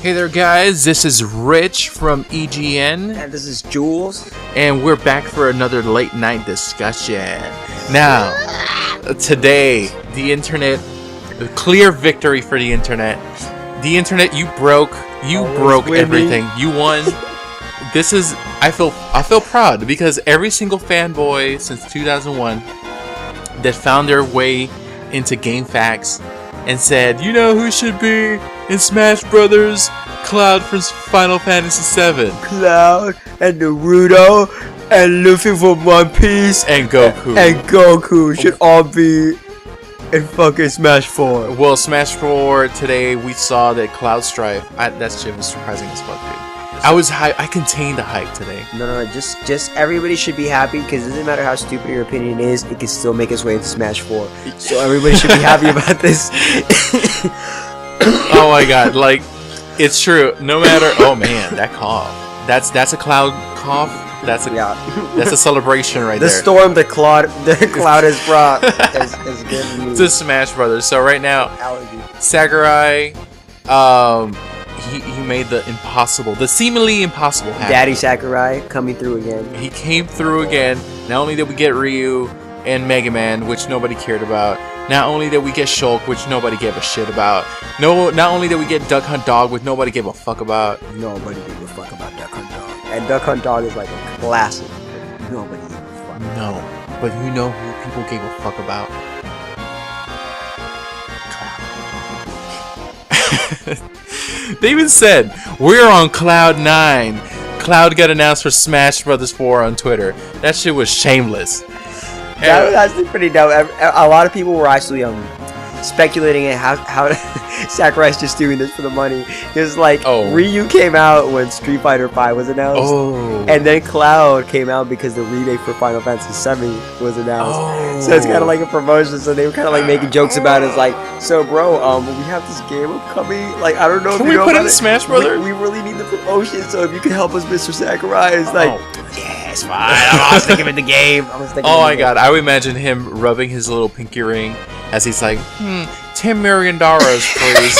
Hey there guys, this is Rich from EGN. And this is Jewlz. And we're back for another late night discussion. Now, today, the internet, a clear victory for the internet. The internet, you broke everything. You won. This is, I feel proud because every single fanboy since 2001 that found their way into GameFAQs and said, you know who should be in Smash Brothers? Cloud from Final Fantasy VII. Cloud and Naruto and Luffy from One Piece and Goku. And Goku should all be in fucking Smash 4. Well, Smash 4 today we saw that Cloud Strife. That shit was surprising as fuck, dude. I was hype. I contained the hype today. No, just everybody should be happy because it doesn't matter how stupid your opinion is, it can still make its way into Smash 4. So everybody should be happy about this. Oh my god, like, it's true. No matter. Oh man, that cough. That's a Cloud cough. That's a celebration right there. The storm the Cloud has brought is good news. To Smash Brothers. So right now, Sakurai, he made the impossible, the seemingly impossible happen. Daddy Sakurai coming through again. He came through again. Not only did we get Ryu and Mega Man, which nobody cared about. Not only did we get Shulk, which nobody gave a shit about. No, not only did we get Duck Hunt Dog, which nobody gave a fuck about. Nobody gave a fuck about Duck Hunt Dog. And Duck Hunt Dog is like a classic. Nobody gave a fuck. No, but you know who people gave a fuck about? Cloud. They even said, we're on Cloud 9. Cloud got announced for Smash Brothers 4 on Twitter. That shit was shameless. That was actually pretty dope. A lot of people were actually speculating at how Sakurai's just doing this for the money. Because like Ryu came out when Street Fighter V was announced, and then Cloud came out because the remake for Final Fantasy VII was announced. So it's kind of like a promotion. So they were kind of like making jokes about it. It's like, so bro, we have this game upcoming. Like, I don't know if you know about it. Can we put it in it. Smash Brothers? We really need the promotion. So if you can help us, Mr. Sakurai, it's like. Yeah, it's fine. I'll stick him in the game. Oh my god, I would imagine him rubbing his little pinky ring as he's like, $10 million, please.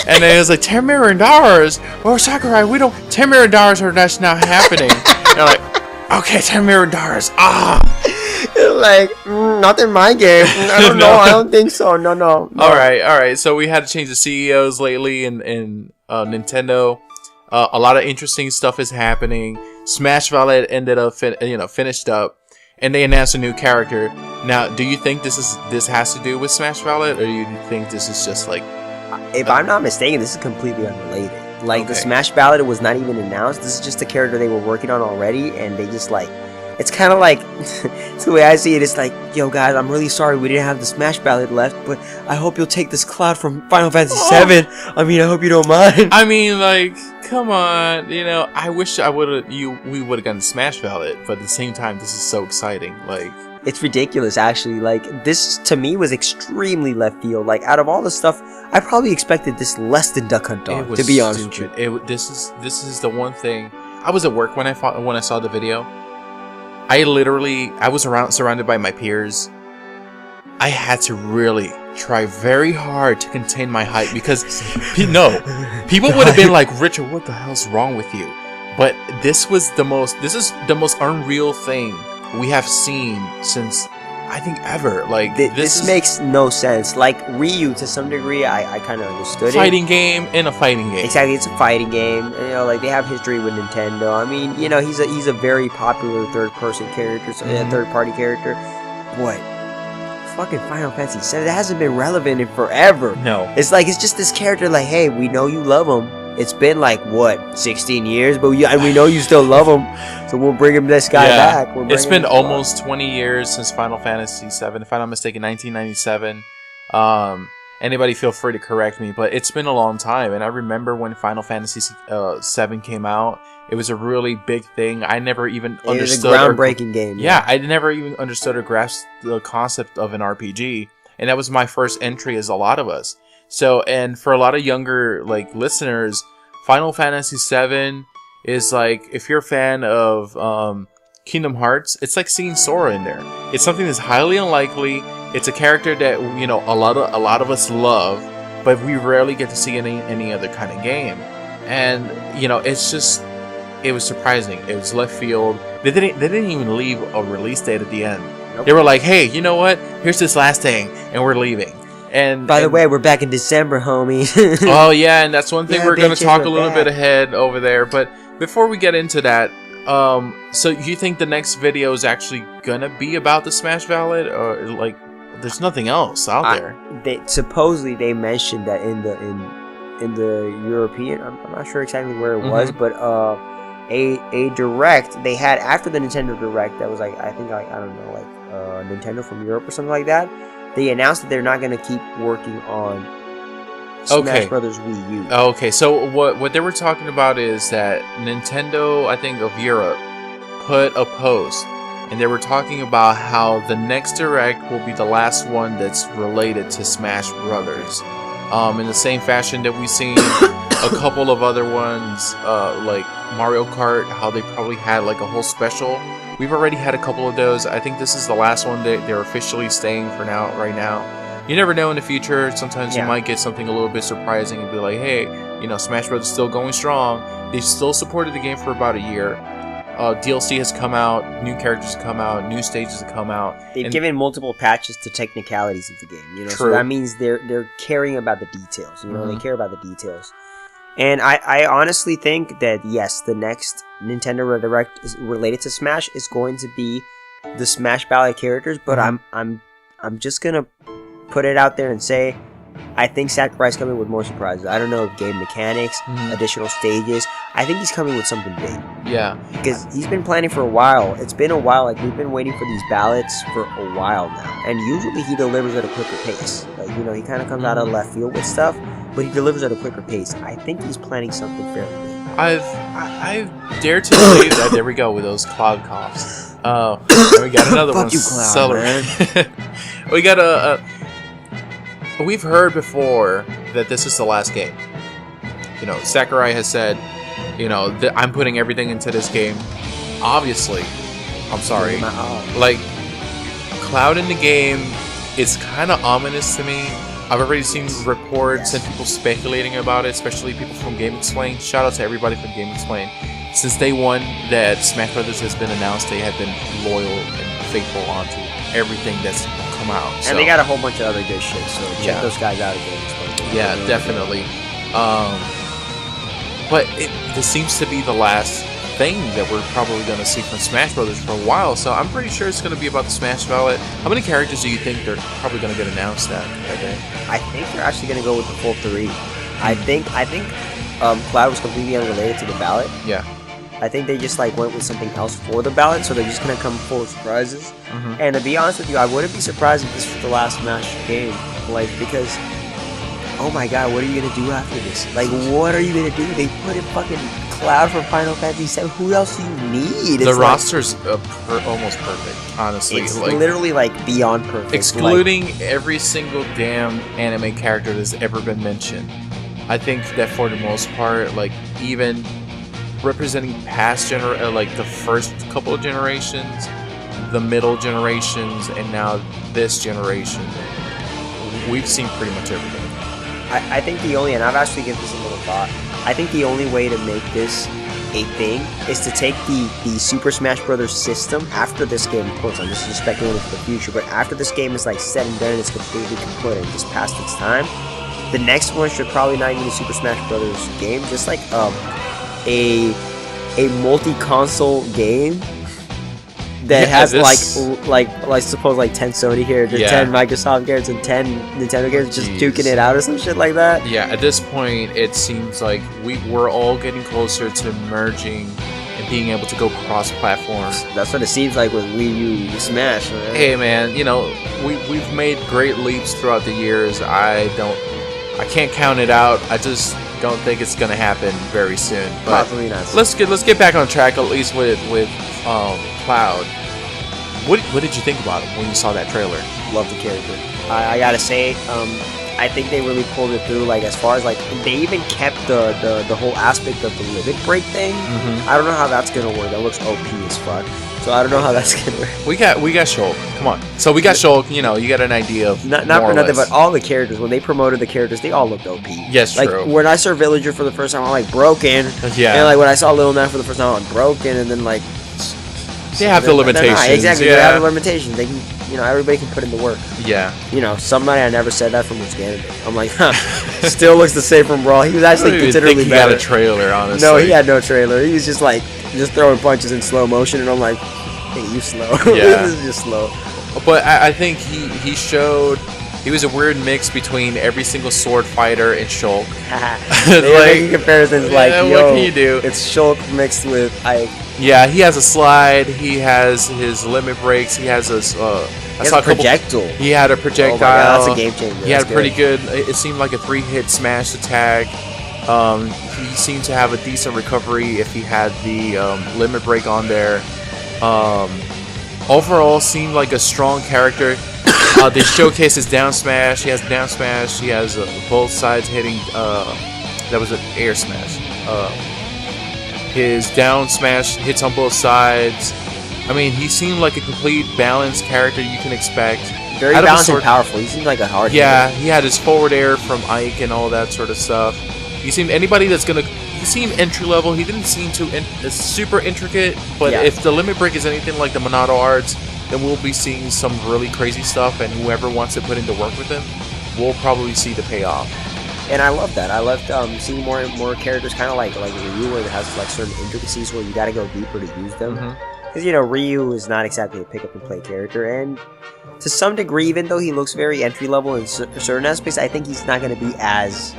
And then it's like, $10 million? Well, Sakurai, we don't. $10 million, that's not happening. And they're like, okay, $10 million. Like, not in my game. I don't know. I don't think so. No. All right. So we had to change the CEOs lately in Nintendo. A lot of interesting stuff is happening. Smash Ballad ended up finished up, and they announced a new character. Now, do you think this has to do with Smash Ballad, or do you think this is just like? If I'm not mistaken, this is completely unrelated. Like the Smash Ballad was not even announced. This is just a character they were working on already, and they just like. It's kind of like, it's the way I see it. It's like, yo guys, I'm really sorry we didn't have the Smash Ballad left, but I hope you'll take this Cloud from Final Fantasy VII. I mean, I hope you don't mind. I mean, like, come on, I wish we would have gotten Smash Ballad, but at the same time, this is so exciting. Like, it's ridiculous, actually. Like, this to me was extremely left field. Like, out of all the stuff, I probably expected this less than Duck Hunt Dog. To be honest with you, this is the one thing. I was at work when I saw the video. I was surrounded by my peers. I had to really try very hard to contain my hype because people would have been like, Richard, what the hell's wrong with you? But this is the most unreal thing we have seen since I think ever. Like this makes no sense. Like Ryu, to some degree, I kind of understood fighting game in a fighting game. Exactly, it's a fighting game. Like they have history with Nintendo. I mean, he's a very popular third-person character, third-party character. What? Fucking Final Fantasy VII, that hasn't been relevant in forever. No, it's just this character. Like, hey, we know you love him. It's been like what 16 years, but we know you still love him, so we'll bring this guy back. It's been almost 20 years since Final Fantasy VII. If I'm not mistaken, 1997. Anybody feel free to correct me, but it's been a long time. And I remember when Final Fantasy VII came out, it was a really big thing. I never even understood. It was a groundbreaking game. Yeah, I never even understood or grasped the concept of an RPG, and that was my first entry, as a lot of us. So, and for a lot of younger listeners, Final Fantasy VII is like, if you're a fan of Kingdom Hearts, it's like seeing Sora in there. It's something that's highly unlikely. It's a character that a lot of us love, but we rarely get to see in any other kind of game. and you know, it was surprising. It was left field. They didn't even leave a release date at the end. Nope. They were like, hey, you know what? Here's this last thing, and we're leaving. And by the way, we're back in December, homie. Oh yeah, and that's one thing we're gonna talk a little bit ahead over there. But before we get into that, so you think the next video is actually gonna be about the Smash Ballad, or like, there's nothing else out there? Supposedly they mentioned that in the European, I'm not sure exactly where it was, but a direct they had after the Nintendo Direct that was like, I think, like, I don't know, like Nintendo from Europe or something like that. They announced that they're not going to keep working on Smash Brothers Wii U. Okay, so what they were talking about is that Nintendo, I think, of Europe, put a post, and they were talking about how the next Direct will be the last one that's related to Smash Brothers. In the same fashion that we've seen a couple of other ones, like Mario Kart, how they probably had like a whole special. We've already had a couple of those. I think this is the last one that they're officially staying for now. Right now, you never know in the future. Sometimes you might get something a little bit surprising and be like, hey, you know, Smash Bros. Is still going strong. They've still supported the game for about a year. DLC has come out, new characters have come out, new stages have come out. They've given multiple patches to technicalities of the game, you know. True. So that means they're caring about the details. You know, they care about the details. And I honestly think that yes, the next Nintendo Direct is related to Smash is going to be the Smash Ballad characters. But I'm just gonna put it out there and say, I think Sakurai's coming with more surprises. I don't know if game mechanics, additional stages. I think he's coming with something big. Yeah. Because he's been planning for a while. It's been a while. Like, we've been waiting for these ballads for a while now. And usually he delivers at a quicker pace. Like, you know, he kind of comes out of left field with stuff, but he delivers at a quicker pace. I think he's planning something fairly big. I dare to believe that. There we go with those cloud coughs. We got another one. Fuck you, Cloud, man. We got we've heard before that this is the last game. You know, Sakurai has said, you know, I'm putting everything into this game. Obviously, I'm sorry. Like, Cloud in the game is kind of ominous to me. I've already seen reports and people speculating about it, especially people from Game Explain. Shout out to everybody from Game Explain. Since day one that Smash Brothers has been announced, they have been loyal and faithful onto everything that's come out. And they got a whole bunch of other good shit, so check those guys out at Game Explain. Yeah, definitely. But this seems to be the last thing that we're probably going to see from Smash Brothers for a while, so I'm pretty sure it's going to be about the Smash Ballad. How many characters do you think they're probably going to get announced that day? I think they're actually going to go with the full 3. I think Cloud was completely unrelated to the ballad. Yeah. I think they just like went with something else for the ballad, so they're just going to come full of surprises. And to be honest with you, I wouldn't be surprised if this was the last Smash game, like, because oh my god, what are you gonna do after this? Like, what are you gonna do? They put in fucking Cloud from Final Fantasy VII. Who else do you need? The roster's almost perfect, honestly. It's like, literally like beyond perfect. Excluding every single damn anime character that's ever been mentioned. I think that for the most part, like, even representing past like the first couple of generations, the middle generations, and now this generation, we've seen pretty much everything. I think the only, and I've actually given this a little thought, I think the only way to make this a thing is to take the Super Smash Brothers system after this game, of course, I'm just speculating for the future, but after this game is like said and done and it's completely complete and just past its time, the next one should probably not even be a Super Smash Brothers game, just like a multi-console game that has like suppose like 10 Sony characters, 10 Microsoft characters, and 10 Nintendo characters, just duking it out or some shit like that. Yeah, at this point, it seems like we're all getting closer to merging and being able to go cross-platforms. That's what it seems like with Wii U Smash. Right? Hey man, you know, we've made great leaps throughout the years. I can't count it out. I just don't think it's gonna happen very soon. But probably not. Let's get back on track, at least with Cloud. What did you think about him when you saw that trailer? Love the character. I gotta say, I think they really pulled it through. Like as far as like they even kept the whole aspect of the limit break thing. I don't know how that's gonna work. That looks OP as fuck. So I don't know how that's gonna work. We got Shulk. Come on. So we got Shulk. You know, you got an idea of not for nothing, but all the characters when they promoted the characters, they all looked OP. Yes, like true. When I saw Villager for the first time, I'm like broken. Yeah. And like when I saw Lil Nas for the first time, I'm broken. And then like they have the limitations. Exactly. Yeah. They have the limitations. They can, you know, everybody can put in the work. Yeah. You know, somebody I never said that from Which Candidate. I'm like, huh. Still looks the same from Brawl. He was actually considerably better. He got a trailer, honestly. No, he had no trailer. He was just like throwing punches in slow motion, and I'm like, hey, you slow. Yeah. This is just slow. But I think he showed. He was a weird mix between every single sword fighter and Shulk. Like comparisons, like, yo, what can you do? It's Shulk mixed with Ike. Yeah, he has a slide. He has his limit breaks. He has a. He had a projectile. He had a projectile. Oh my God, that's a game changer. He had a pretty good. It seemed like a 3-hit smash attack. He seemed to have a decent recovery if he had the limit break on there. Overall, seemed like a strong character. They showcase his down smash. He has down smash. He has both sides hitting. That was an air smash. His down smash hits on both sides. I mean, he seemed like a complete balanced character you can expect. Very balanced and powerful. He seemed like a hard hitter. He had his forward air from Ike and all that sort of stuff. He seemed anybody that's gonna. He seemed entry level. He didn't seem too super intricate. But if the limit break is anything like the Monado arts, then we'll be seeing some really crazy stuff. And whoever wants to put into work with him, we'll probably see the payoff. And I love that. I loved seeing more and more characters, kind of like Ryu, where it has like certain intricacies where you got to go deeper to use them. Because you know Ryu is not exactly a pick up and play character, and to some degree, even though he looks very entry level in certain aspects, I think he's not going to be as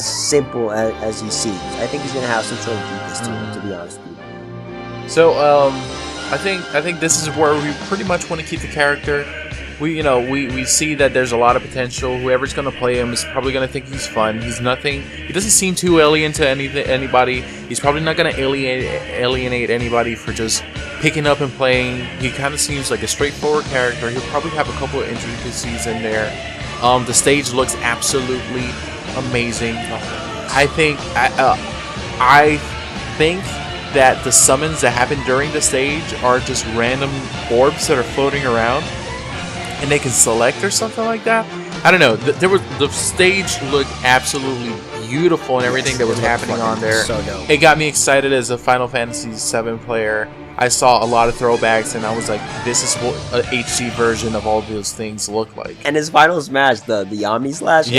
simple as he seems. I think he's going to have some sort of deepness to him, to be honest with you. So I think this is where we pretty much want to keep the character. We see that there's a lot of potential. Whoever's going to play him is probably going to think he's fun. He doesn't seem too alien to anybody. He's probably not going to alienate anybody for just picking up and playing. He kind of seems like a straightforward character. He'll probably have a couple of intricacies in there. The stage looks absolutely amazing. I think that the summons that happen during the stage are just random orbs that are floating around, and they can select or something like that. I don't know. The stage looked absolutely beautiful and everything that was happening on there. So dope. It got me excited as a Final Fantasy VII player. I saw a lot of throwbacks, and I was like, "This is what an HD version of all those things look like." And his final smash, the Omni Slash,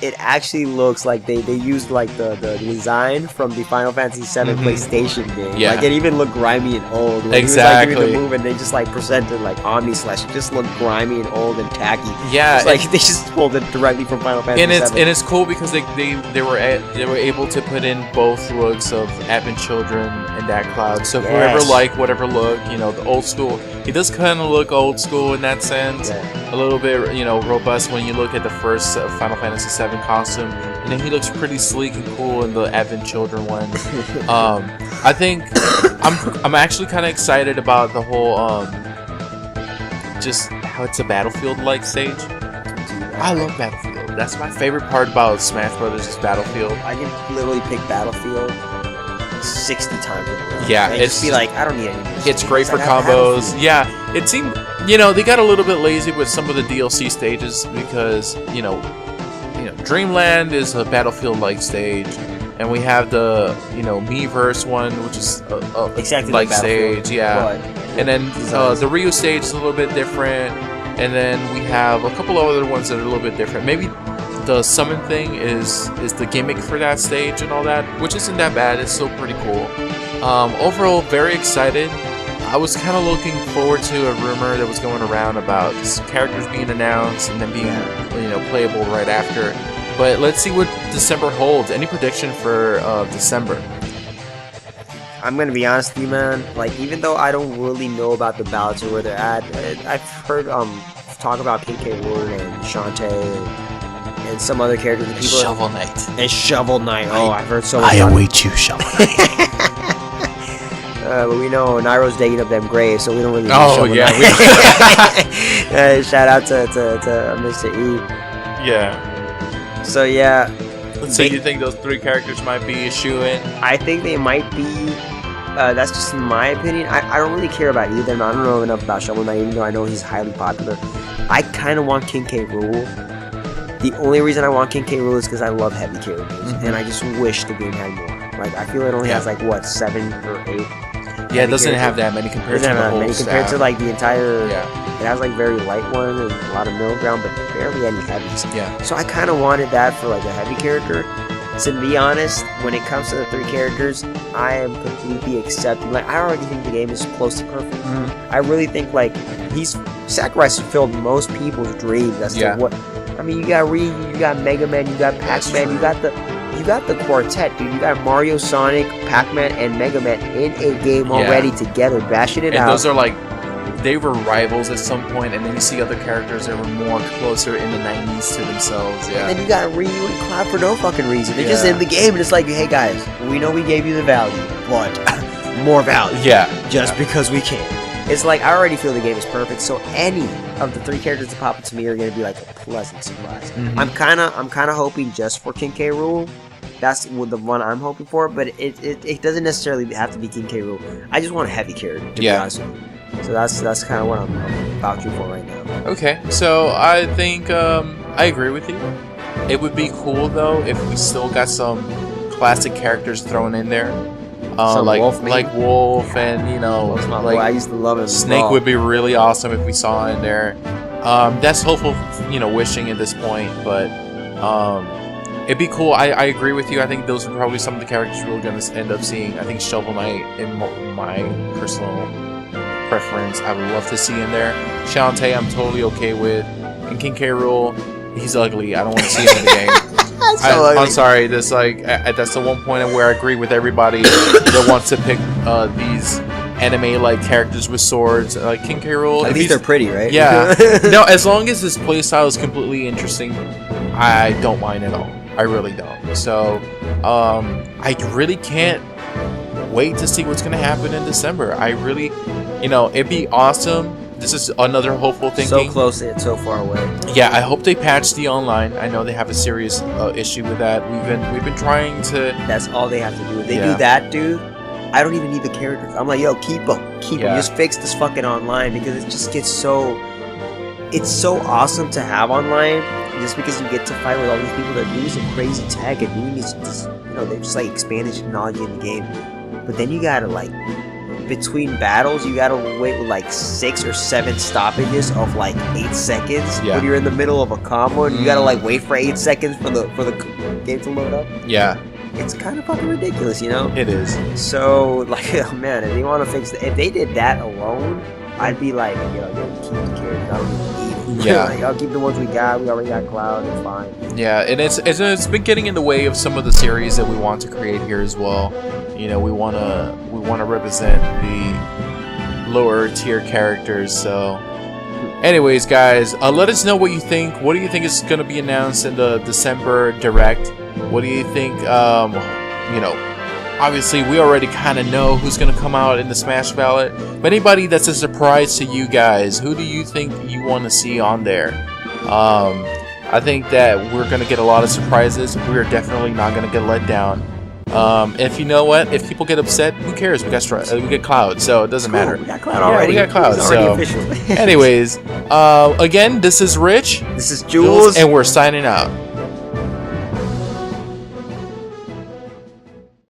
it actually looks like they used like the design from the Final Fantasy VII PlayStation game. Yeah. Like it even looked grimy and old. When exactly. He was like doing the move and they just like presented like Omni Slash. It just looked grimy and old and tacky. Yeah. It's like they just pulled it directly from Final Fantasy VII. And it's cool because they were able to put in both looks of Advent Children and that Cloud. So whoever like whatever look, the old school. He does kind of look old school in that sense. Yeah. A little bit, robust when you look at the first Final Fantasy VII costume, and then he looks pretty sleek and cool in the Advent Children one. I think I'm actually kind of excited about the whole just how it's a Battlefield-like stage. I love Battlefield. That's my favorite part about Smash Brothers is Battlefield. I can literally pick Battlefield 60 times in a row. Yeah, and just be like, I don't need any more. It's great for combos. Yeah, it seemed, they got a little bit lazy with some of the DLC stages because, Dreamland is a Battlefield-like stage, and we have the, Miiverse one, which is exactly like stage, and then the Ryu stage is a little bit different, and then we have a couple of other ones that are a little bit different. Maybe the summon thing is the gimmick for that stage and all that, which isn't that bad. It's still pretty cool. Overall, very excited. I was kind of looking forward to a rumor that was going around about characters being announced and then being, playable right after. But let's see what December holds. Any prediction for December? I'm gonna be honest with you, man. Like, even though I don't really know about the ballots or where they're at, I've heard talk about PK Ward and Shantae and some other characters. And Shovel Knight. And Shovel Knight. Oh, I've heard so much. I await you, Shovel Knight. But we know Nairo's digging up them graves, so we don't really. Oh yeah. Shout out to Mr. E. Yeah. So yeah. So you think those 3 characters might be a shoo-in? I think they might be. That's just my opinion. I don't really care about either of them. I don't know enough about Shovel Knight, even though I know he's highly popular. I kind of want King K. Rool. The only reason I want King K. Rool is because I love heavy characters, and I just wish the game had more. Like, I feel it only has like what, 7 or 8. Yeah, it doesn't have that many compared to the whole staff. Compared to like the entire. Yeah. It has like very light one and a lot of middle ground, but barely any heavies. Yeah. So I kind of wanted that for like a heavy character. To be honest, when it comes to the 3 characters, I am completely accepting. Like, I already think the game is close to perfect. I really think like Sakurai's fulfilled most people's dreams as to what. I mean, you got Ryu, you got Mega Man, you got Pac-Man, you got the quartet, dude. You got Mario, Sonic, Pac-Man, and Mega Man in a game already together, bashing it out. And those are like, they were rivals at some point, and then you see other characters that were more closer in the 90s to themselves. Yeah. And then you got Ryu and Cloud for no fucking reason. They're just in the game, and it's like, hey guys, we know we gave you the value, but more value. Yeah. Just because we can. It's like, I already feel the game is perfect, so any of the 3 characters that pop up to me are going to be like a pleasant surprise. I'm kind of hoping just for King K. Rool. That's the one I'm hoping for, but it doesn't necessarily have to be King K. Rool. I just want a heavy character, to be honest with you. So that's kind of what I'm vouching for right now. Okay, so I think I agree with you. It would be cool though if we still got some classic characters thrown in there, like Wolf, and you know, like I used to love him. Snake would be really awesome if we saw in there. That's hopeful, you know, wishing at this point, but it'd be cool. I agree with you. I think those are probably some of the characters we're going to end up seeing. I think Shovel Knight, in my personal preference, I would love to see in there. Shantae, I'm totally okay with. And King K. Rool, he's ugly. I don't want to see him in the game. I'm sorry. That's like that's the one point where I agree with everybody that wants to pick these anime-like characters with swords, like King K. Rool. At least they're pretty, right? Yeah. No, as long as his playstyle is completely interesting, I don't mind at all. I really don't. So, I really can't wait to see what's going to happen in December. I really, you know, it'd be awesome. This is another hopeful thinking. So close yet so far away. Yeah, I hope they patch the online. I know they have a serious issue with that. We've been trying to. That's all they have to do. If they do that, dude, I don't even need the characters. I'm like, yo, keep them. Just fix this fucking online, because it just gets so. It's so awesome to have online, just because you get to fight with all these people that do some crazy tech and doing this, you know, they're just like expanding technology in the game. But then you gotta like, between battles, you gotta wait with like 6 or 7 stoppages of like 8 seconds when you're in the middle of a combo, and you gotta like wait for 8 seconds for the game to load up. Yeah. It's kind of fucking ridiculous, you know? It is. So, like, oh man, if they want to fix if they did that alone, I'd be like, yo, keep the characters. I don't even need them. Yeah. Like, I'll keep the ones we got. We already got Cloud. It's fine. Yeah, and it's been getting in the way of some of the series that we want to create here as well. You know, we wanna represent the lower tier characters. So, anyways, guys, let us know what you think. What do you think is going to be announced in the December Direct? What do you think? You know, obviously we already kind of know who's going to come out in the Smash ballot. But anybody that's a surprise to you guys, who do you think you want to see on there? I think that we're going to get a lot of surprises. We're definitely not going to get let down. If you know what, if people get upset, who cares? We get Cloud, so it doesn't matter. We got Cloud already. We got Cloud. So, anyways, again, this is Rich. This is Jewlz, and we're signing out.